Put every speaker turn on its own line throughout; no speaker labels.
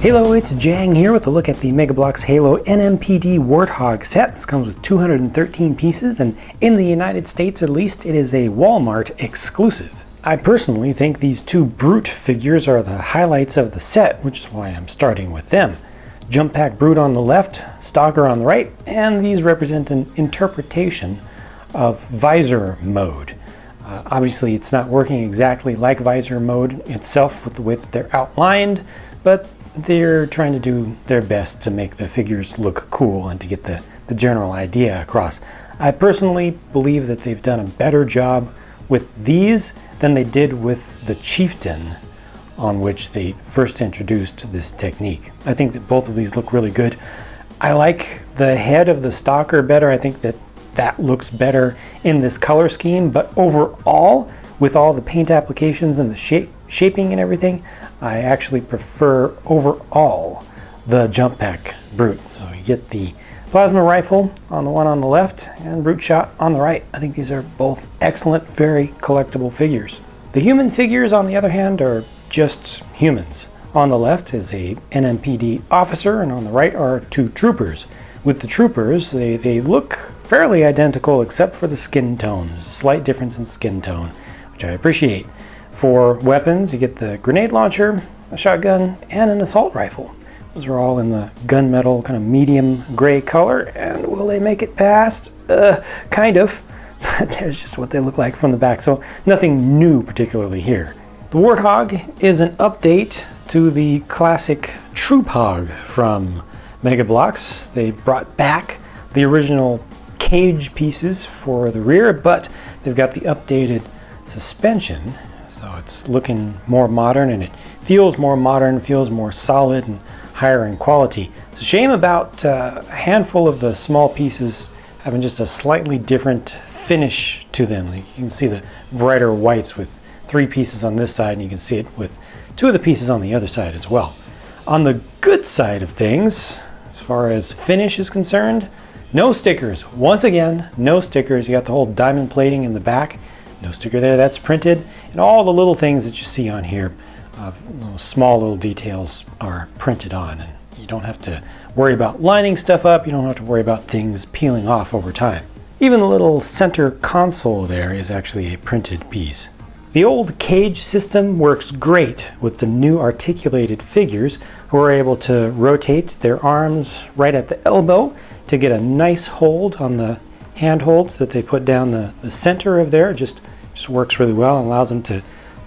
Hello, it's Jang here with a look at the Mega Bloks Halo NMPD Warthog set. This comes with 213 pieces, and in the United States at least, it is a Walmart exclusive. I personally think these two Brute figures are the highlights of the set, which is why I'm starting with them. Jump Pack Brute on the left, Stalker on the right, and these represent an interpretation of Visor mode. Obviously, it's not working exactly like Visor mode itself with the way that they're outlined, but they're trying to do their best to make the figures look cool and to get the general idea across. I personally believe that they've done a better job with these than they did with the Chieftain on which they first introduced this technique. I think that both of these look really good. I like the head of the Stalker better. I think that looks better in this color scheme, but overall, with all the paint applications and the shaping and everything, I actually prefer overall the Jump Pack Brute. So you get the plasma rifle on the one on the left and Brute Shot on the right. I think these are both excellent, very collectible figures. The human figures, on the other hand, are just humans. On the left is a NMPD officer, and on the right are two troopers. With the troopers, they look fairly identical except for the skin tone. There's a slight difference in skin tone, which I appreciate. For weapons, you get the grenade launcher, a shotgun, and an assault rifle. Those are all in the gunmetal kind of medium gray color, and will they make it past? Kind of, but there's just what they look like from the back, so nothing new particularly here. The Warthog is an update to the classic Troop Hog from Mega Bloks. They brought back the original cage pieces for the rear, but they've got the updated suspension. So it's looking more modern, and it feels more modern, feels more solid and higher in quality. It's a shame about a handful of the small pieces having just a slightly different finish to them. Like you can see the brighter whites with 3 pieces on this side, and you can see it with 2 of the pieces on the other side as well. On the good side of things, as far as finish is concerned, no stickers. Once again, no stickers. You got the whole diamond plating in the back. No sticker there, that's printed. And all the little things that you see on here, small little details are printed on. And you don't have to worry about lining stuff up. You don't have to worry about things peeling off over time. Even the little center console there is actually a printed piece. The old cage system works great with the new articulated figures who are able to rotate their arms right at the elbow to get a nice hold on the handholds that they put down the center of there. Just works really well and allows them to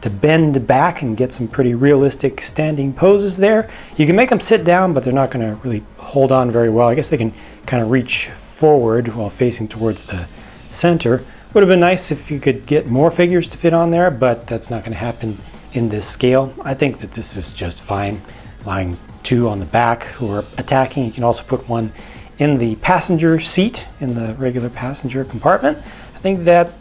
bend back and get some pretty realistic standing poses there. You can make them sit down, but they're not going to really hold on very well. I guess they can kind of reach forward while facing towards the center. Would have been nice if you could get more figures to fit on there, but that's not going to happen in this scale. I think that this is just fine. Allowing 2 on the back who are attacking. You can also put 1 in the passenger seat, in the regular passenger compartment. I think that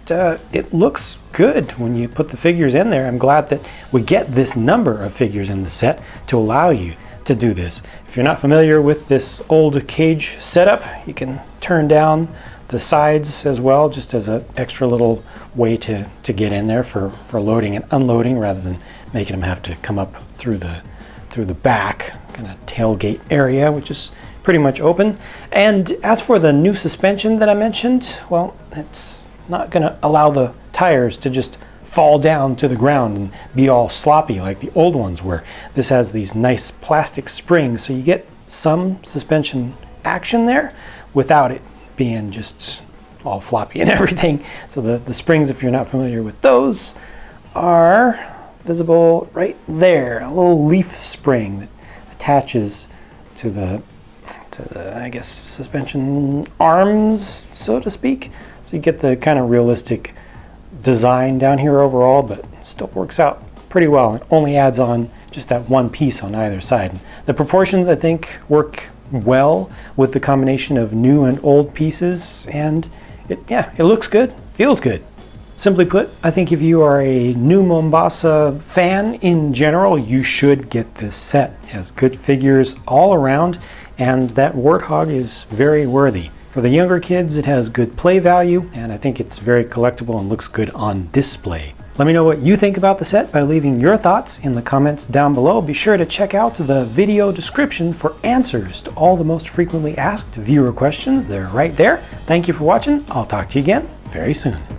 it looks good when you put the figures in there. I'm glad that we get this number of figures in the set to allow you to do this. If you're not familiar with this old cage setup, you can turn down the sides as well, just as an extra little way to get in there for loading and unloading, rather than making them have to come up through the back kind of tailgate area, which is pretty much open. And as for the new suspension that I mentioned, well, it's not going to allow the tires to just fall down to the ground and be all sloppy like the old ones were. This has these nice plastic springs, so you get some suspension action there without it being just all floppy and everything. So the springs, if you're not familiar with those, are visible right there. A little leaf spring that attaches to the I guess suspension arms, so to speak. So you get the kind of realistic design down here overall, but still works out pretty well. It only adds on just that 1 piece on either side. And the proportions, I think, work well with the combination of new and old pieces, and it looks good, feels good. Simply put, I think if you are a New Mombasa fan in general, you should get this set. It has good figures all around, and that Warthog is very worthy. For the younger kids, it has good play value, and I think it's very collectible and looks good on display. Let me know what you think about the set by leaving your thoughts in the comments down below. Be sure to check out the video description for answers to all the most frequently asked viewer questions. They're right there. Thank you for watching. I'll talk to you again very soon.